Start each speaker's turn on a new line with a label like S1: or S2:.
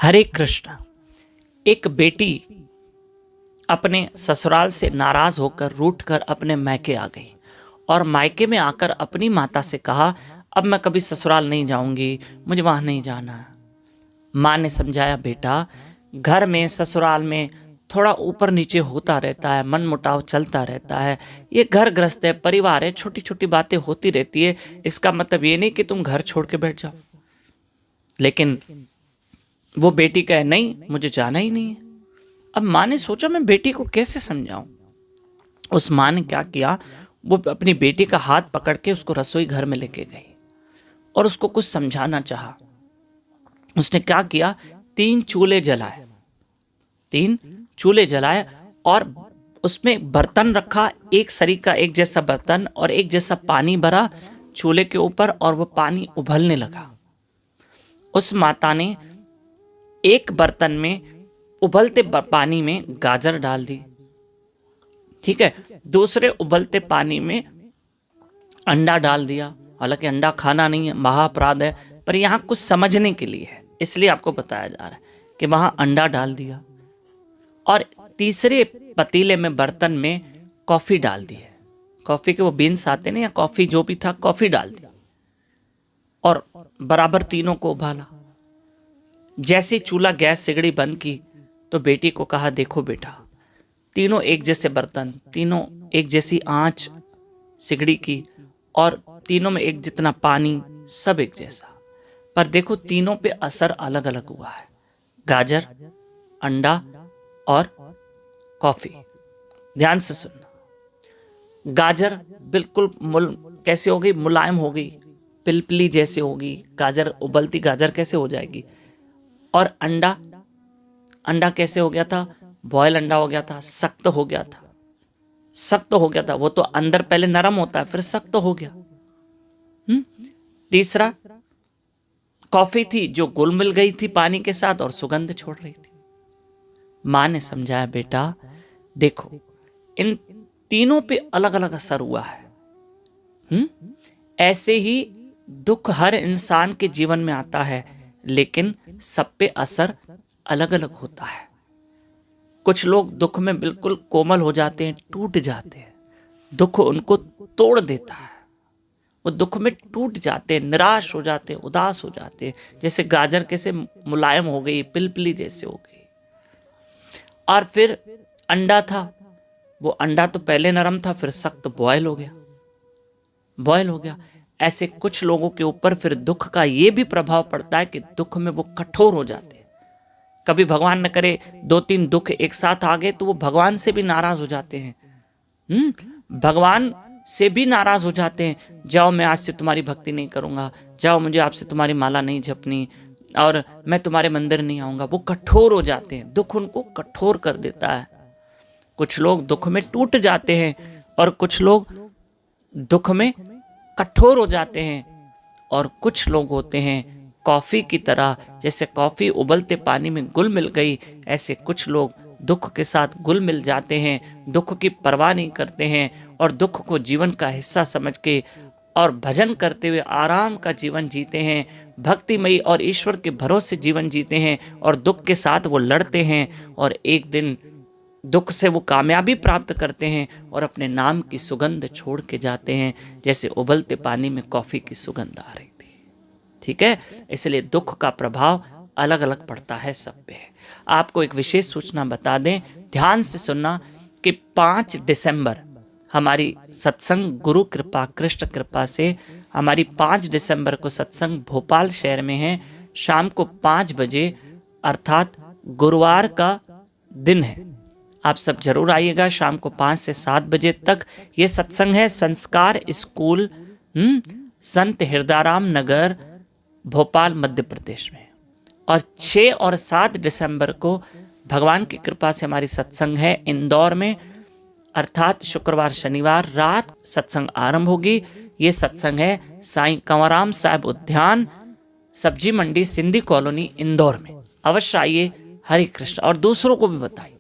S1: हरे कृष्ण। एक बेटी अपने ससुराल से नाराज होकर रूठ कर अपने मायके आ गई और मायके में आकर अपनी माता से कहा, अब मैं कभी ससुराल नहीं जाऊंगी, मुझे वहां नहीं जाना है। माँ ने समझाया, बेटा घर में ससुराल में थोड़ा ऊपर नीचे होता रहता है, मन मुटाव चलता रहता है, ये घर गृहस्थ है, परिवार है, छोटी छोटी बातें होती रहती है, इसका मतलब ये नहीं कि तुम घर छोड़ के बैठ जाओ। लेकिन वो बेटी कहे, नहीं मुझे जाना ही नहीं है। अब माँ ने सोचा, मैं बेटी को कैसे समझाऊं। उस माँ ने क्या किया, वो अपनी बेटी का हाथ पकड़ के उसको रसोई घर में लेके गई और उसको कुछ समझाना चाहा। उसने क्या किया, 3 चूल्हे जलाए और उसमें बर्तन रखा, एक सरीका एक जैसा बर्तन और एक जैसा पानी भरा चूल्हे के ऊपर और वो पानी उबलने लगा। उस माता ने एक बर्तन में उबलते पानी में गाजर डाल दी, ठीक है, दूसरे उबलते पानी में अंडा डाल दिया। हालांकि अंडा खाना नहीं है, महाअपराध है, पर यहां कुछ समझने के लिए है, इसलिए आपको बताया जा रहा है कि वहां अंडा डाल दिया। और तीसरे पतीले में बर्तन में कॉफी डाल दी है, कॉफी के वो बीन्स आते ना, या कॉफी जो भी था, कॉफी डाल दी और बराबर तीनों को उबाला। जैसे चूल्हा गैस सिगड़ी बंद की तो बेटी को कहा, देखो बेटा, तीनों एक जैसे बर्तन, तीनों एक जैसी आंच सिगड़ी की और तीनों में एक जितना पानी, सब एक जैसा, पर देखो तीनों पे असर अलग अलग हुआ है। गाजर, अंडा और कॉफी। ध्यान से सुनना। गाजर बिल्कुल कैसे हो गई, मुलायम हो गई, पिलपिली जैसे होगी। गाजर, उबलती गाजर कैसे हो जाएगी। और अंडा कैसे हो गया था, बॉयल अंडा हो गया था, सख्त हो गया था। वो तो अंदर पहले नरम होता है, फिर सख्त हो गया। तीसरा कॉफी थी जो घुल मिल गई थी पानी के साथ और सुगंध छोड़ रही थी। मां ने समझाया, बेटा देखो इन तीनों पे अलग अलग असर हुआ है। ऐसे ही दुख हर इंसान के जीवन में आता है, लेकिन सब पे असर अलग अलग होता है। कुछ लोग दुख में बिल्कुल कोमल हो जाते हैं, टूट जाते हैं, दुख उनको तोड़ देता है, वो दुख में टूट जाते हैं, निराश हो जाते हैं, उदास हो जाते हैं। जैसे गाजर कैसे मुलायम हो गई, पिलपिली जैसे हो गई। और फिर अंडा था, वो अंडा तो पहले नरम था, फिर सख्त बॉयल हो गया। ऐसे कुछ लोगों के ऊपर फिर दुख का ये भी प्रभाव पड़ता है कि दुख में वो कठोर हो जाते हैं। कभी भगवान न करे 2-3 दुख एक साथ आ गए तो वो भगवान से भी नाराज हो जाते हैं। भगवान से भी नाराज हो जाते हैं, जाओ मैं आज से तुम्हारी भक्ति नहीं करूंगा, जाओ मुझे आपसे तुम्हारी माला नहीं जपनी, और मैं तुम्हारे मंदिर नहीं आऊंगा। वो कठोर हो जाते हैं, दुख उनको कठोर कर देता है। कुछ लोग दुख में टूट जाते हैं और कुछ लोग दुख में कठोर हो जाते हैं। और कुछ लोग होते हैं कॉफी की तरह, जैसे कॉफी उबलते पानी में घुल मिल गई, ऐसे कुछ लोग दुख के साथ घुल मिल जाते हैं, दुख की परवाह नहीं करते हैं और दुख को जीवन का हिस्सा समझ के और भजन करते हुए आराम का जीवन जीते हैं, भक्तिमयी और ईश्वर के भरोसे जीवन जीते हैं और दुख के साथ वो लड़ते हैं और एक दिन दुख से वो कामयाबी प्राप्त करते हैं और अपने नाम की सुगंध छोड़ के जाते हैं, जैसे उबलते पानी में कॉफी की सुगंध आ रही थी। ठीक है, इसलिए दुख का प्रभाव अलग अलग पड़ता है सब पे। आपको एक विशेष सूचना बता दें, ध्यान से सुनना कि 5 दिसंबर हमारी सत्संग गुरु कृपा कृष्ण कृपा से हमारी 5 दिसंबर को सत्संग भोपाल शहर में है, शाम को 5 बजे, अर्थात गुरुवार का दिन है। आप सब जरूर आइएगा। शाम को 5 से 7 बजे तक ये सत्संग है संस्कार स्कूल, संत हृदयराम नगर, भोपाल मध्य प्रदेश में। और 6 और 7 दिसंबर को भगवान की कृपा से हमारी सत्संग है इंदौर में, अर्थात शुक्रवार शनिवार रात सत्संग आरंभ होगी। ये सत्संग है साईं कंवराम साहब उद्यान, सब्जी मंडी, सिंधी कॉलोनी, इंदौर में। अवश्य आइए। हरे कृष्ण। और दूसरों को भी बताइए।